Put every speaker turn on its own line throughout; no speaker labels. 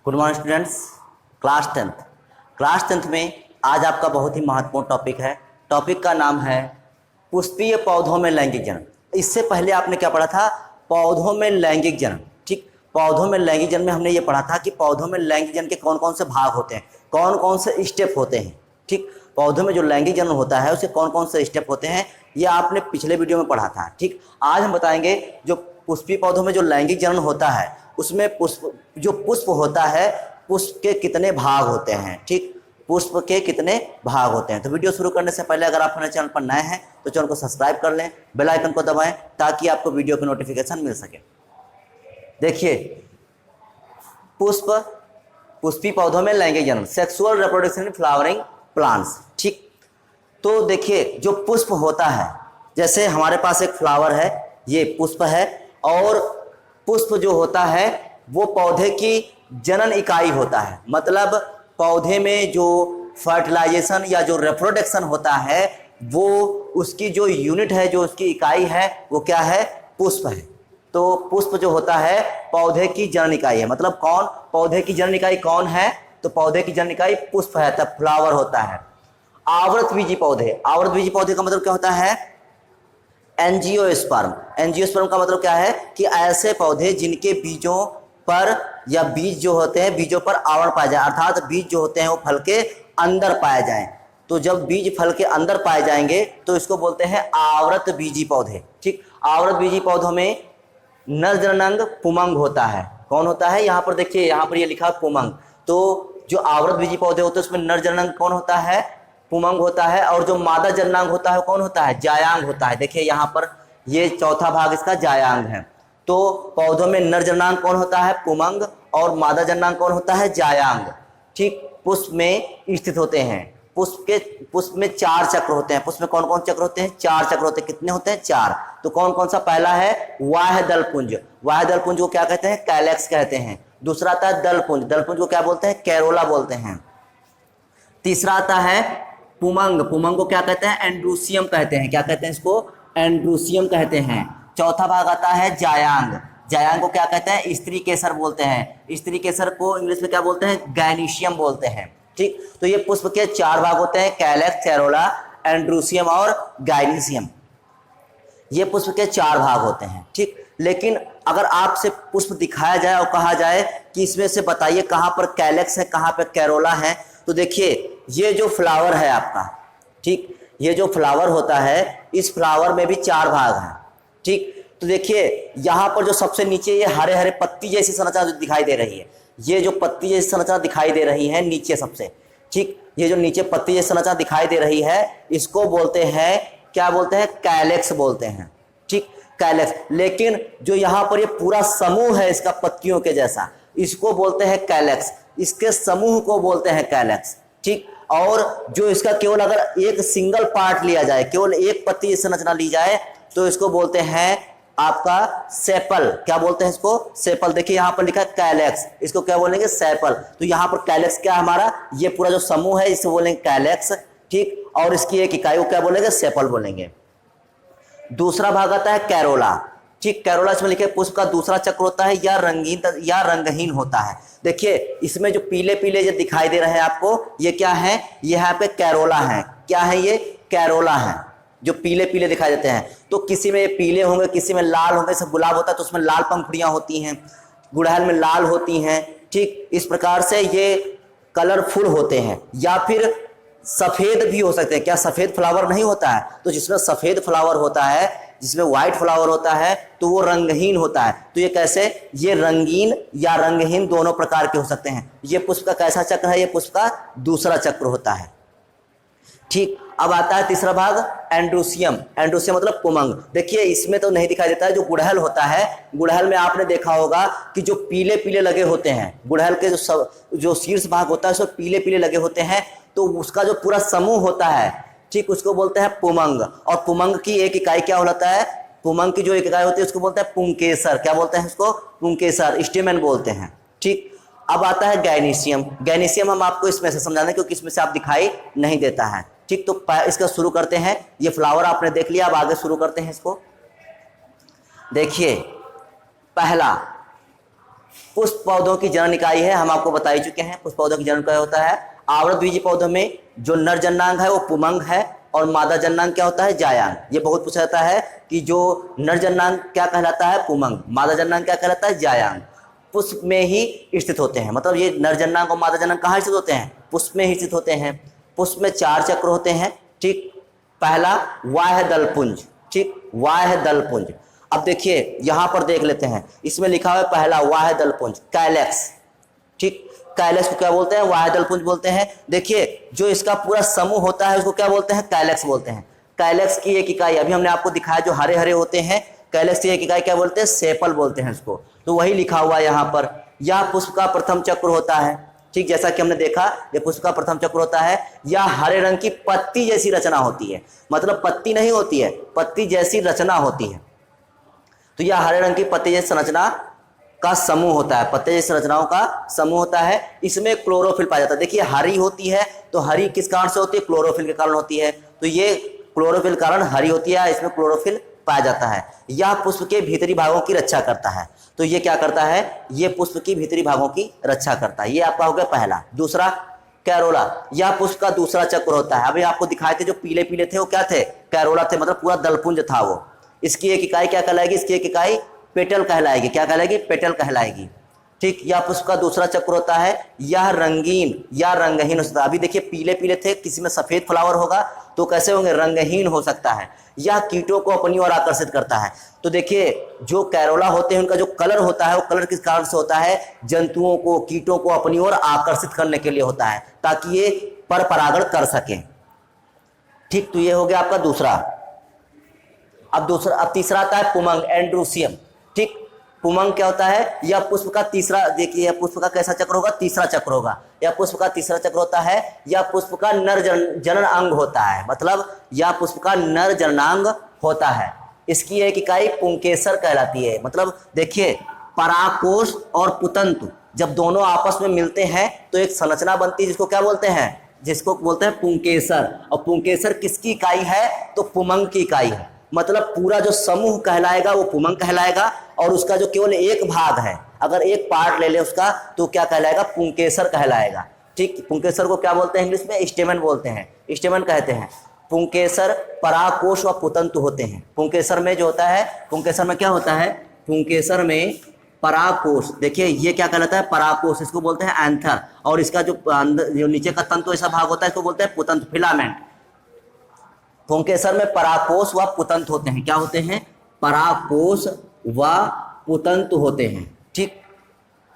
Good morning students. Class tenth में आज आपका बहुत ही महत्वपूर्ण टॉपिक है। टॉपिक का नाम है पुष्पीय पौधों में लैंगिक जनन। इससे पहले आपने क्या पढ़ा था? पौधों में लैंगिक जनन। ठीक, पौधों में लैंगिक जनन में हमने ये पढ़ा था कि पौधों में लैंगिक जनन के कौन कौन से भाग होते हैं, कौन कौन से स्टेप होते हैं। ठीक, पौधों में जो लैंगिक जनन होता है उसके कौन कौन से स्टेप होते हैं, ये आपने पिछले वीडियो में पढ़ा था। ठीक, आज हम बताएंगे जो पुष्पीय पौधों में जो लैंगिक जनन होता है उसमें पुष्प होता है, पुष्प के कितने भाग होते हैं। ठीक, पुष्प के कितने भाग होते हैं। तो वीडियो शुरू करने से पहले अगर आप हमारे चैनल पर नए हैं तो चैनल को सब्सक्राइब कर लें, बेल आइकन को दबाएं ताकि आपको वीडियो की नोटिफिकेशन मिल सके। देखिए, पुष्पीय पौधों में लैंगिक जनन, sexual reproduction in flowering plants. ठीक, तो देखिए जो पुष्प होता है, जैसे हमारे पास एक फ्लावर है, ये पुष्प है, और पुष्प जो होता है वो पौधे की जनन इकाई होता है। मतलब पौधे में जो फर्टिलाइजेशन या जो रिप्रोडक्शन होता है वो उसकी जो यूनिट है, जो उसकी इकाई है वो क्या है? पुष्प है। तो पुष्प जो होता है पौधे की जनन इकाई है। मतलब कौन पौधे की जनन इकाई कौन है? तो पौधे की जनन इकाई पुष्प है, तब फ्लावर होता है। आवृतबीजी पौधे, आवृतबीजी पौधे का मतलब क्या होता है? एंजियोस्पर्म। एंजियोस्पर्म का मतलब क्या है कि ऐसे पौधे जिनके बीजों पर या बीज जो होते हैं बीजों पर आवरण पाया जाए, अर्थात बीज जो होते हैं वो फल के अंदर पाए जाएं। तो जब बीज फल के अंदर पाए जाएंगे तो इसको बोलते हैं आवृत बीजी पौधे। ठीक, आवृत बीजी पौधों में नर जननांग पुमंग होता है। कौन होता है? यहाँ पर देखिए, यहाँ पर ये लिखा है पुमंग। तो जो आवृत बीजी पौधे होते हैं उसमें नर जननांग कौन होता है? पुमंग होता है। और जो मादा जननांग होता है कौन होता है? जायांग होता है। देखिए यहाँ पर ये चौथा भाग इसका जायांग है। तो पौधों में नर जननांग कौन होता है? पुमंग, और मादा जननांग कौन होता है? जायांग। ठीक, पुष्प में स्थित होते हैं। पुष्प में 4 चक्र होते हैं। पुष्प में कौन कौन चक्र होते हैं? 4 चक्र होते हैं। कितने होते हैं? 4। तो कौन कौन सा? पहला है वाह्य दलपुंज। वाह्य दलपुंज को क्या कहते हैं? कैलेक्स कहते हैं। दूसरा आता है दलपुंज। दलपुंज को क्या बोलते हैं? कैरोला बोलते हैं। तीसरा आता है पुमंग। पुमंग को क्या कहते हैं? एंड्रूसियम कहते हैं। क्या कहते हैं इसको? एंड्रूसियम कहते हैं। चौथा भाग आता है जायांग। जायांग को क्या कहते हैं? स्त्री केसर बोलते हैं। स्त्री केसर को इंग्लिश में क्या बोलते हैं? गैनीशियम बोलते हैं। ठीक, तो ये पुष्प के 4 भाग होते हैं, कैलेक्स, कैरोला, एंड्रूसियम और गाइनीशियम। ये पुष्प के 4 भाग होते हैं। ठीक, लेकिन अगर आपसे पुष्प दिखाया जाए और कहा जाए कि इसमें से बताइए कहाँ पर कैलेक्स है, कहाँ पर कैरोला है, तो देखिए ये जो फ्लावर है आपका, ठीक, ये जो फ्लावर होता है इस फ्लावर में भी 4 भाग हैं। ठीक, तो देखिए यहाँ पर जो सबसे नीचे ये हरे हरे पत्ती जैसी संरचना जो दिखाई दे रही है, ये जो पत्ती जैसी संरचना दिखाई दे रही है नीचे सबसे, ठीक, ये जो नीचे पत्ती जैसी संरचना दिखाई दे रही है इसको बोलते हैं, क्या बोलते हैं? कैलेक्स बोलते हैं। ठीक, कैलेक्स। लेकिन जो यहाँ पर ये पूरा समूह है इसका पत्तियों के जैसा, इसको बोलते हैं कैलेक्स। इसके समूह को बोलते हैं कैलेक्स। ठीक, और जो इसका केवल अगर एक सिंगल पार्ट लिया जाए, केवल एक पत्ती जैसी संरचना ली जाए तो इसको बोलते हैं आपका सेपल। क्या बोलते हैं इसको? सेपल। देखिए यहाँ पर लिखा है कैलेक्स, इसको क्या बोलेंगे? सेपल। तो यहाँ पर कैलेक्स क्या है हमारा? ये पूरा जो समूह है इसे बोलेंगे कैलेक्स। ठीक, और इसकी एक इकाई को क्या बोलेंगे? सेपल बोलेंगे। दूसरा भाग आता है कैरोला। ठीक, कैरोला इसमें लिखे पुष्प का दूसरा चक्र होता है या रंगीन या रंगहीन होता है। देखिए इसमें जो पीले पीले जो दिखाई दे रहे हैं आपको, ये क्या है? यहाँ पे कैरोला है। क्या है ये? कैरोला है, जो पीले पीले दिखाई देते हैं। तो किसी में पीले होंगे, किसी में लाल होंगे। जैसे गुलाब होता है तो उसमें लाल पंखुड़ियां होती हैं, गुड़हल में लाल होती हैं। ठीक, इस प्रकार से ये कलरफुल होते हैं। या फिर सफेद भी हो सकते हैं। क्या सफेद फ्लावर नहीं होता है? तो जिसमें सफेद फ्लावर होता है, जिसमें व्हाइट फ्लावर होता है, तो वो रंगहीन होता है। तो ये कैसे? ये रंगीन या रंगहीन दोनों प्रकार के हो सकते हैं। ये पुष्प का कैसा चक्र है? ये पुष्प का दूसरा चक्र होता है। ठीक, अब आता है तीसरा भाग एंड्रूसियम। एंड्रूसियम मतलब पुमंग। देखिए इसमें तो नहीं दिखाई देता है। जो गुड़हल होता है, गुड़हल में आपने देखा होगा कि जो पीले पीले लगे होते हैं, गुड़हल के जो शीर्ष भाग होता है उसमें पीले पीले लगे होते हैं, तो उसका जो पूरा समूह होता है, ठीक, उसको बोलते हैं पुमंग। और पुमंग की एक इकाई क्या होता है? पुमंग की जो एक इकाई होती है उसको बोलते हैं पुंकेसर। क्या बोलते हैं इसको? पुंकेसर, स्टेमन बोलते हैं। ठीक, अब आता है गैनीशियम। गैनीशियम हम आपको इसमें से समझाने क्योंकि इसमें से आप दिखाई नहीं देता है। ठीक, तो इसका शुरू करते हैं। ये फ्लावर आपने देख लिया, अब आगे शुरू करते हैं इसको। देखिए पहला पुष्प पौधों की जनन इकाई है, हम आपको बता ही चुके हैं। पुष्प पौधों की जनन क्या होता है? आवृत बीजी पौधों में जो नर जननांग है वो पुमंग है और मादा जननांग क्या होता है? जायांग। ये बहुत पूछा जाता है कि जो नर जननांग क्या कहलाता है? पुमंग। मादा जननांग क्या कहलाता है? जायांग। पुष्प में ही स्थित होते हैं, मतलब ये नर जननांग और मादा जननांग कहाँ स्थित होते हैं? पुष्प में ही स्थित होते हैं। पुष्प में 4 चक्र होते हैं, ठीक। पहला वाह्य दलपुंज, ठीक, वाह्य दलपुंज। अब देखिए यहां पर देख लेते हैं, इसमें लिखा हुआ है पहला वाह्य दलपुंज, कैलेक्स, ठीक। कैलेक्स को क्या बोलते हैं? वाह्य दलपुंज बोलते हैं। देखिए जो इसका पूरा समूह होता है उसको क्या बोलते हैं? कैलेक्स बोलते हैं। कैलेक्स की एक इकाई अभी हमने आपको दिखाया, जो हरे हरे होते हैं, कैलेक्स की एक इकाई क्या बोलते हैं? सेपल बोलते हैं इसको। तो वही लिखा हुआ है यहाँ पर। यह पुष्प का प्रथम चक्र होता है, ठीक, जैसा कि हमने देखा ये पुष्प का प्रथम चक्र होता है। यह हरे रंग की पत्ती जैसी रचना होती है, मतलब पत्ती नहीं होती है, पत्ती जैसी रचना होती है। तो यह हरे रंग की पत्ती जैसी संरचना का समूह होता है, पत्ते जैसी रचनाओं का समूह होता है। इसमें क्लोरोफिल पाया जाता है। देखिए हरी होती है तो हरी किस कारण से होती है? क्लोरोफिल के कारण होती है। तो ये क्लोरोफिल कारण हरी होती है, इसमें क्लोरोफिल पाया जाता है। यह पुष्प के भीतरी भागों की रक्षा करता है। तो ये क्या करता है? ये पुष्प की भीतरी भागों की रक्षा करता है। ये आपका हो गया पहला। दूसरा कैरोला, यह पुष्प का दूसरा चक्र होता है। अभी आपको दिखाए थे जो पीले पीले थे वो क्या थे? कैरोला थे, मतलब पूरा दलपुंज था वो। इसकी एक इकाई क्या कहलाएगी? इसकी एक इकाई पेटल कहलाएगी। क्या कहलाएगी? पेटल कहलाएगी, ठीक। यह पुष्प का दूसरा चक्र होता है। यह रंगीन या रंगहीन हो सकता है। अभी देखिए पीले पीले थे, किसी में सफेद फ्लावर होगा तो कैसे होंगे? रंगहीन हो सकता है। यह कीटों को अपनी ओर आकर्षित करता है। तो देखिए जो कैरोला होते हैं उनका जो कलर होता है वो कलर किस कारण से होता है? जंतुओं को, कीटों को अपनी ओर आकर्षित करने के लिए होता है, ताकि ये पर परागण कर सकें, ठीक। तो ये हो गया आपका दूसरा। अब तीसरा आता है पुमंग, एंड्रूसियम, ठीक। पुमंग क्या होता है? यह पुष्प का तीसरा, देखिए यह पुष्प का कैसा चक्र होगा? तीसरा चक्र होगा। यह पुष्प का तीसरा चक्र होता है। यह पुष्प का नर जनन अंग होता है, मतलब यह पुष्प का नर जननांग होता है। इसकी एक इकाई पुंकेसर कहलाती है। मतलब देखिए परागकोश और पुतंतु जब दोनों आपस में मिलते हैं तो एक संरचना बनती है जिसको क्या बोलते हैं? जिसको बोलते हैं पुंकेसर। और पुंकेसर किसकी इकाई है? तो पुमंग की इकाई है। मतलब पूरा जो समूह कहलाएगा वो पुमंग कहलाएगा, और उसका जो केवल एक भाग है, अगर एक पार्ट ले ले उसका, तो क्या कहलाएगा? पुंकेसर कहलाएगा, ठीक। पुंकेसर को क्या बोलते हैं इंग्लिश में? स्टेमन बोलते हैं, स्टेमन कहते हैं। पुंकेसर परागकोश व पुतंतु होते हैं। पुंकेसर में जो होता है, पुंकेसर में क्या होता है? पुंकेसर में परागकोश, देखिए ये क्या कहलाता है? परागकोश, इसको बोलते हैं एंथर। और इसका जो नीचे का तंतु ऐसा भाग होता है इसको बोलते हैं पुतंतु, फिलामेंट। पुंकेसर में परागकोश व पुतंत होते हैं। क्या होते हैं? परागकोश व पुतंत होते हैं, ठीक।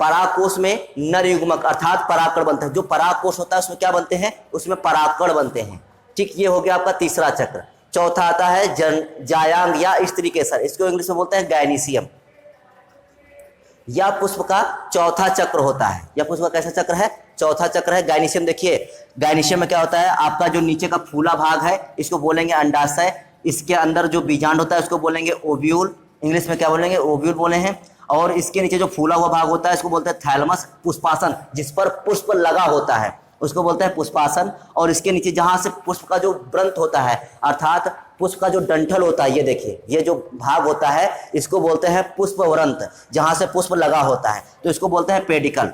परागकोश में नर युग्मक अर्थात परागकण बनते हैं। जो परागकोश होता है उसमें क्या बनते हैं? उसमें परागकण बनते हैं, ठीक। ये हो गया आपका तीसरा चक्र। चौथा आता है जायांग या स्त्री केसर, इसको इंग्लिश में बोलते हैं गैनीशियम। यह पुष्प का चौथा चक्र होता है। यह पुष्प का कैसा चक्र है? चौथा चक्र है गैनीशियम। देखिए गैनीशियम में क्या होता है? आपका जो नीचे का फूला भाग है इसको बोलेंगे अंडाशय। इसके अंदर जो बीजांड होता है उसको बोलेंगे ओव्यूल, इंग्लिश में क्या बोलेंगे? ओव्यूल बोले हैं। और इसके नीचे जो फूला हुआ भाग होता है इसको बोलते हैं थैलमस। पुष्पासन, जिस पर पुष्प लगा होता है उसको बोलते हैं पुष्पासन। और इसके नीचे जहां से पुष्प का जो व्रंत होता है, अर्थात पुष्प का जो डंठल होता है, ये देखिए ये जो भाग होता है इसको बोलते हैं पुष्प व्रंत, जहां से पुष्प लगा होता है तो इसको बोलते हैं पेडिकल,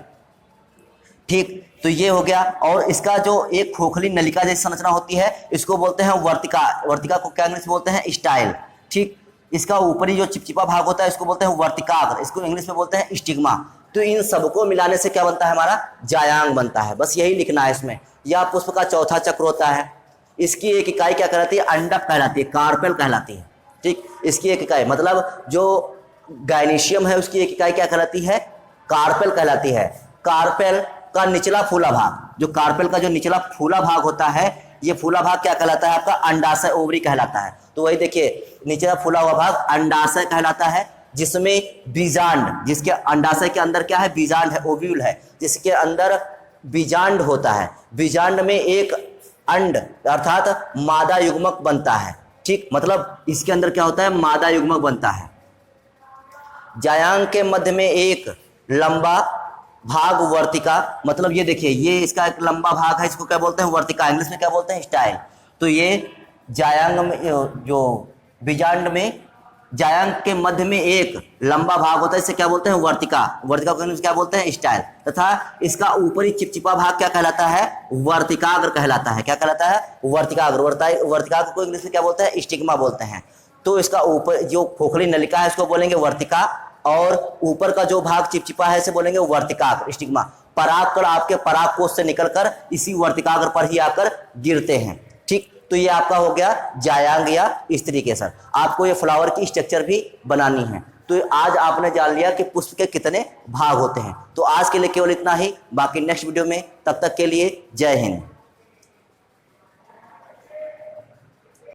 ठीक। तो ये हो गया। और इसका जो एक खोखली नलिका जैसी संरचना होती है इसको बोलते हैं वर्तिका। वर्तिका को क्या इंग्लिश में बोलते हैं? स्टाइल, ठीक। इसका ऊपरी जो चिपचिपा भाग होता है इसको बोलते हैं वर्तिकाग्र, इसको इंग्लिश में बोलते हैं स्टिग्मा। तो इन सबको मिलाने से क्या बनता है? हमारा जायांग बनता है। बस यही लिखना है इसमें। यह पुष्प का चौथा चक्र होता है। इसकी एक इकाई क्या कहलाती है? अंडक कहलाती है, कार्पेल कहलाती है, ठीक। इसकी एक इकाई, मतलब जो गायनीशियम है उसकी एक इकाई क्या कहलाती है? कार्पेल कहलाती है। कार्पेल का निचला फूला भाग, जो कार्पेल का जो निचला फूला भाग होता है, ये फूला भाग क्या कहलाता है? आपका अंडाशय, ओवरी कहलाता है। तो वही देखिए निचला फूला हुआ भाग अंडाशय कहलाता है, जिसमें बीजांड, जिसके अंडाशय के अंदर क्या है? बीजांड है, ओव्यूल है, जिसके अंदर बीजांड होता है। बीजांड में एक अंड अर्थात मादा युग्मक बनता है, ठीक। मतलब इसके अंदर क्या होता है? मादा युग्मक बनता है। जायांग के मध्य में एक लंबा भाग वर्तिका, मतलब ये देखिए ये इसका एक लंबा भाग है, इसको क्या बोलते हैं? वर्तिका, इंग्लिश में क्या बोलते हैं? स्टाइल। तो ये जायांग में जो बीजांड में जायांग के मध्य में एक लंबा भाग होता है, इसे क्या बोलते हैं? वर्तिका। वर्तिका को क्या बोलते हैं? स्टाइल। तथा इसका ऊपरी चिपचिपा भाग क्या कहलाता है? वर्तिकाग्र कहलाता है। क्या कहलाता है? वर्तिकाग्र। वर्तिकाग्र को इंग्लिश में क्या बोलते हैं? स्टिग्मा बोलते हैं। तो इसका ऊपर जो खोखली नलिका है उसको बोलेंगे वर्तिका, और ऊपर का जो भाग चिपचिपा है इसे बोलेंगे वर्तिकाग्र, स्टिग्मा। परागकण आपके परागकोश से निकलकर इसी वर्तिकाग्र पर ही आकर गिरते हैं। ठीक, तो ये आपका हो गया जायांग या स्त्री केसर। आपको ये फ्लावर की स्ट्रक्चर भी बनानी है। तो आज आपने जान लिया कि पुष्प के कितने भाग होते हैं। तो आज के लिए केवल इतना ही, बाकी नेक्स्ट वीडियो में, तब तक के लिए जय हिंद।